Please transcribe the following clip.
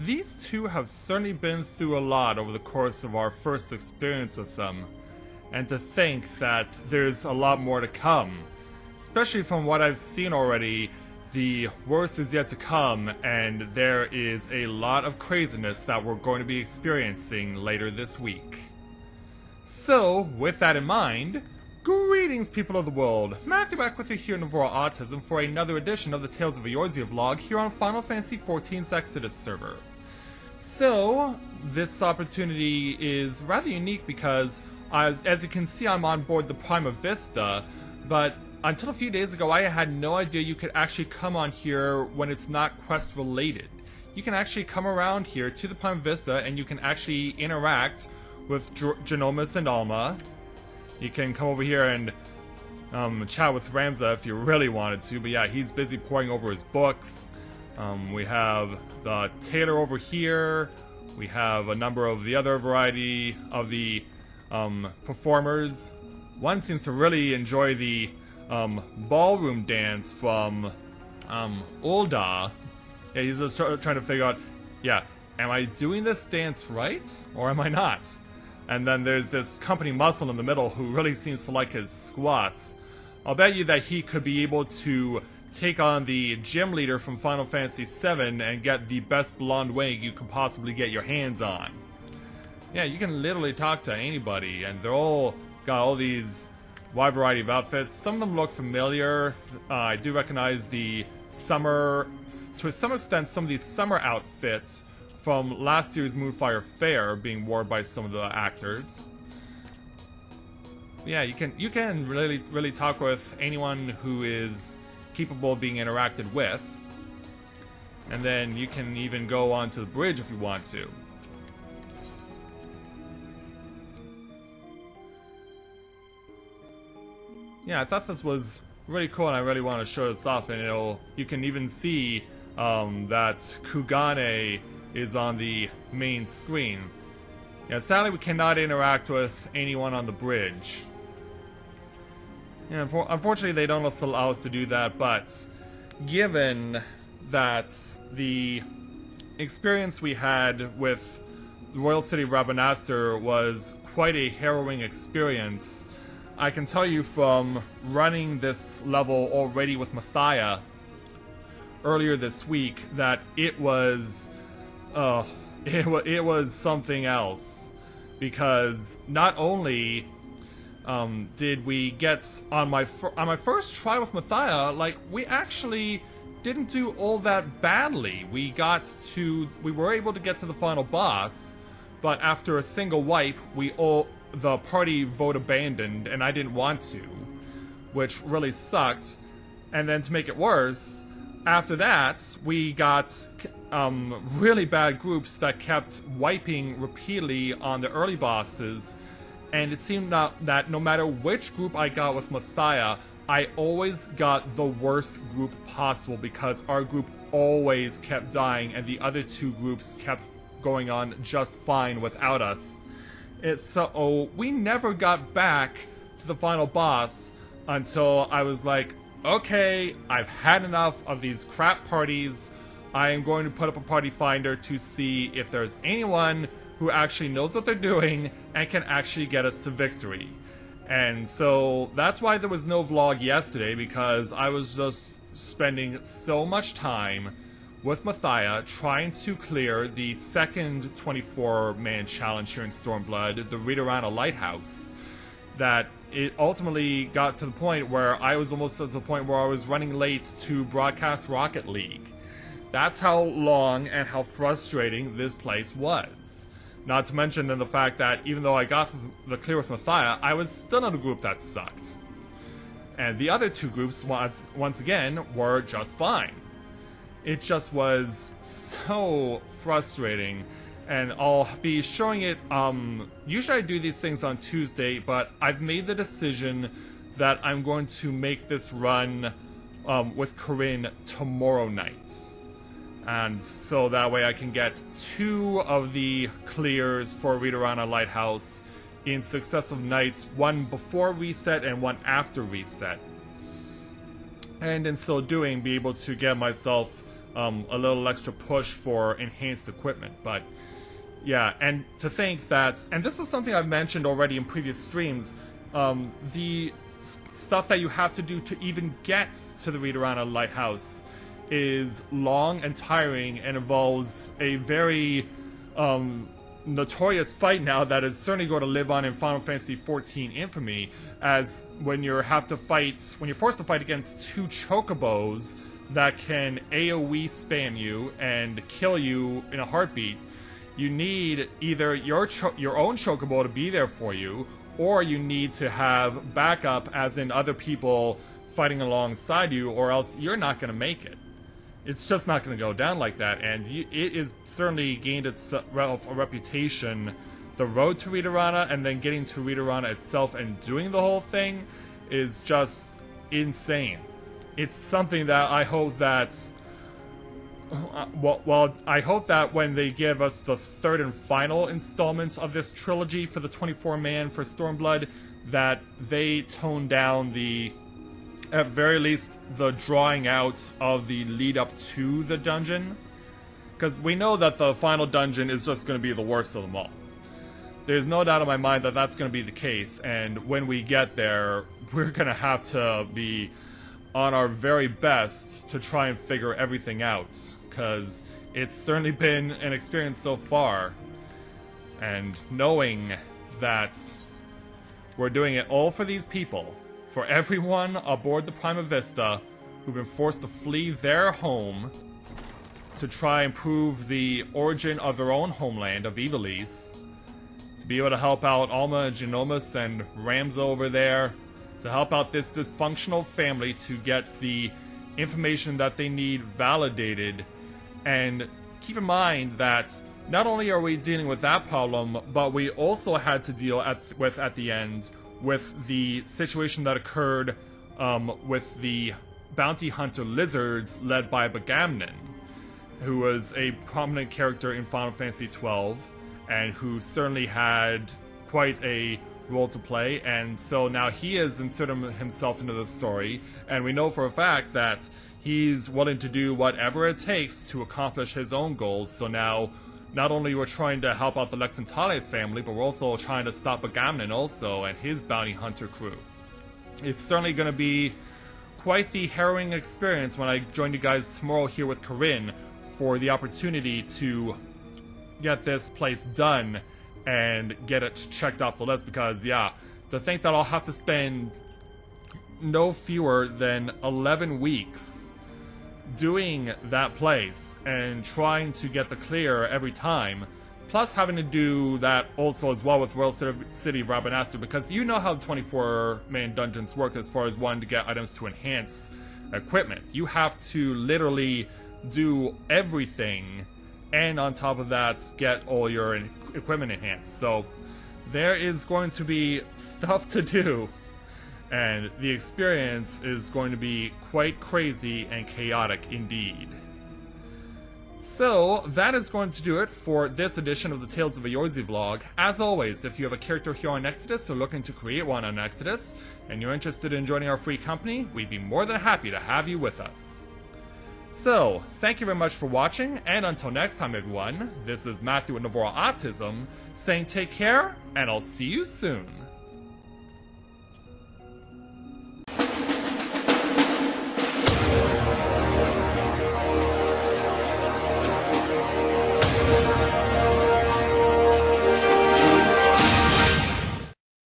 these two have certainly been through a lot over the course of our first experience with them. And to think that there's a lot more to come. Especially from what I've seen already, the worst is yet to come, and there is a lot of craziness that we're going to be experiencing later this week. So, with that in mind, greetings people of the world, Matthew back with you here in Ridorana Autism for another edition of the Tales of Eorzea vlog here on Final Fantasy XIV's Exodus server. So, this opportunity is rather unique because, as you can see, I'm on board the Prima Vista, but until a few days ago I had no idea you could actually come on here when it's not quest related. You can actually come around here to the Prima Vista and you can actually interact with Genomus and Alma. You can come over here and chat with Ramza if you really wanted to, but yeah, he's busy poring over his books. We have the Tailor over here. We have a number of the other variety of the performers. One seems to really enjoy the ballroom dance from Ulda. Yeah, he's just trying to figure out, yeah, am I doing this dance right or am I not? And then there's this company muscle in the middle who really seems to like his squats. I'll bet you that he could be able to take on the gym leader from Final Fantasy VII and get the best blonde wig you could possibly get your hands on. Yeah, you can literally talk to anybody, and they're all got all these wide variety of outfits. Some of them look familiar. I do recognize the summer, to some extent, some of these summer outfits from last year's Moonfire Fair being worn by some of the actors. Yeah, you can really talk with anyone who is capable of being interacted with. And then you can even go onto the bridge if you want to. Yeah, I thought this was really cool and I really want to show this off, and you can even see that Kugane is on the main screen. Yeah, sadly we cannot interact with anyone on the bridge. Yeah, unfortunately they don't allow us to do that, but given that the experience we had with the Royal City of Rabanastre was quite a harrowing experience, I can tell you from running this level already with Mathia earlier this week that it was something else, because not only did we get on my first try with Mathia, like, we actually didn't do all that badly. We were able to get to the final boss, but after a single wipe, the party vote abandoned, and I didn't want to, which really sucked. And then to make it worse, after that, we got really bad groups that kept wiping repeatedly on the early bosses, and it seemed that no matter which group I got with Mathia, I always got the worst group possible, because our group always kept dying and the other two groups kept going on just fine without us. So we never got back to the final boss until I was like, okay, I've had enough of these crap parties. I am going to put up a party finder to see if there's anyone who actually knows what they're doing and can actually get us to victory. And so that's why there was no vlog yesterday, because I was just spending so much time with Mathia trying to clear the second 24-man challenge here in Stormblood, the Ridorana Lighthouse, that it ultimately got to the point where I was almost at the point where I was running late to broadcast Rocket League. That's how long and how frustrating this place was. Not to mention then the fact that even though I got the clear with Mathia, I was still in a group that sucked. And the other two groups, once again, were just fine. It just was so frustrating, and I'll be showing it, usually I do these things on Tuesday, but I've made the decision that I'm going to make this run with Corinne tomorrow night. And so that way I can get 2 of the clears for Ridorana Lighthouse in successive nights, one before reset and one after reset. And in so doing, be able to get myself a little extra push for enhanced equipment. But yeah, and to think that, and this is something I've mentioned already in previous streams, the stuff that you have to do to even get to the Ridorana Lighthouse is long and tiring and involves a very notorious fight now that is certainly going to live on in Final Fantasy XIV Infamy, as when you're forced to fight against 2 chocobos that can AoE spam you and kill you in a heartbeat. You need either your own chocobo to be there for you, or you need to have backup, as in other people fighting alongside you, or else you're not going to make it. It's just not going to go down like that, and it is certainly gained itself a reputation. The road to Ridorana and then getting to Ridorana itself and doing the whole thing is just insane. It's something that I hope that... Well, I hope that when they give us the 3rd and final installment of this trilogy for the 24-man for Stormblood, that they tone down the... at very least, the drawing out of the lead up to the dungeon. Because we know that the final dungeon is just going to be the worst of them all. There's no doubt in my mind that that's going to be the case, and when we get there, we're going to have to be on our very best to try and figure everything out. Because it's certainly been an experience so far. And knowing that we're doing it all for these people, for everyone aboard the Prima Vista who've been forced to flee their home to try and prove the origin of their own homeland of Ivalice, to be able to help out Alma and Genomus and Ramza over there, to help out this dysfunctional family to get the information that they need validated. And keep in mind that not only are we dealing with that problem, but we also had to deal with at the end with the situation that occurred with the bounty hunter lizards led by Bagamnon, who was a prominent character in Final Fantasy XII and who certainly had quite a role to play, and so now he has inserted himself into the story, and we know for a fact that he's willing to do whatever it takes to accomplish his own goals. So now, not only we're trying to help out the Lexentale family, but we're also trying to stop Bagamnon also and his bounty hunter crew. It's certainly going to be quite the harrowing experience when I join you guys tomorrow here with Corinne for the opportunity to get this place done and get it checked off the list, because yeah, to think that I'll have to spend no fewer than 11 weeks doing that place and trying to get the clear every time, plus having to do that also as well with Royal City of Rabanastre, because you know how 24-man dungeons work as far as wanting to get items to enhance equipment. You have to literally do everything, and on top of that, get all your equipment enhanced. So there is going to be stuff to do, and the experience is going to be quite crazy and chaotic indeed. So that is going to do it for this edition of the Tales of Eorzea vlog. As always, if you have a character here on Exodus or looking to create one on Exodus, and you're interested in joining our free company, we'd be more than happy to have you with us. So, thank you very much for watching, and until next time everyone, this is Matthew with Navora Autism, saying take care, and I'll see you soon.